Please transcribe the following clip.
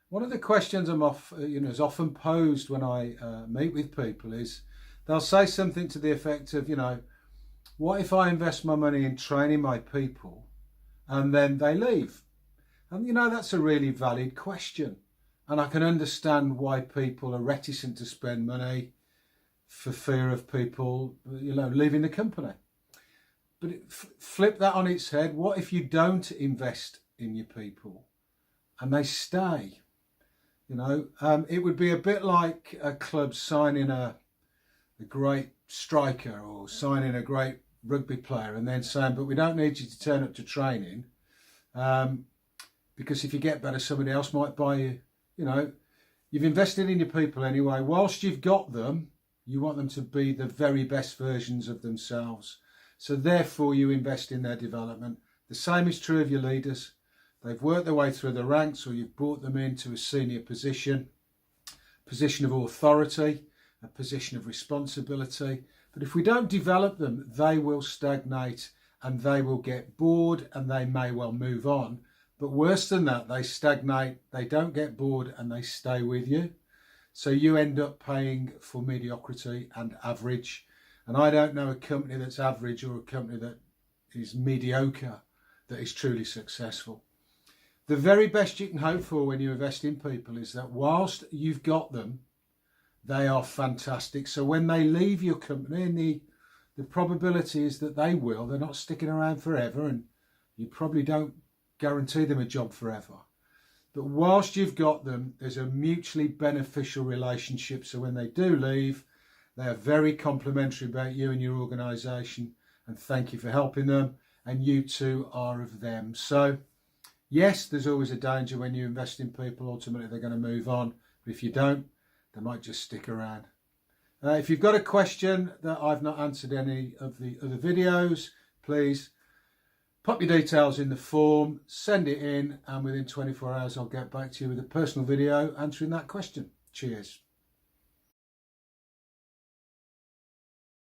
One of the questions is often posed when I meet with people is they'll say something to the effect of, what if I invest my money in training my people and then they leave? And that's a really valid question. And I can understand why people are reticent to spend money for fear of people, leaving the company. But flip that on its head. What if you don't invest in your people and they stay? It would be a bit like a club signing a great striker or signing a great rugby player and then saying, but we don't need you to turn up to training because if you get better, somebody else might buy you. You've invested in your people anyway. Whilst you've got them, you want them to be the very best versions of themselves. So therefore, you invest in their development. The same is true of your leaders. They've worked their way through the ranks, or you've brought them into a senior position of authority, a position of responsibility. But if we don't develop them, they will stagnate and they will get bored and they may well move on. But worse than that, they stagnate, they don't get bored and they stay with you. So you end up paying for mediocrity and average. And I don't know a company that's average or a company that is mediocre that is truly successful. The very best you can hope for when you invest in people is that whilst you've got them, they are fantastic. So when they leave your company, and the probability is that they're not sticking around forever, and you probably don't guarantee them a job forever. But whilst you've got them, there's a mutually beneficial relationship. So when they do leave, they are very complimentary about you and your organisation, and thank you for helping them, and you too are of them. So yes, there's always a danger when you invest in people. Ultimately, they're going to move on. But if you don't, they might just stick around. If you've got a question that I've not answered any of the other videos, please pop your details in the form, send it in, and within 24 hours, I'll get back to you with a personal video answering that question. Cheers.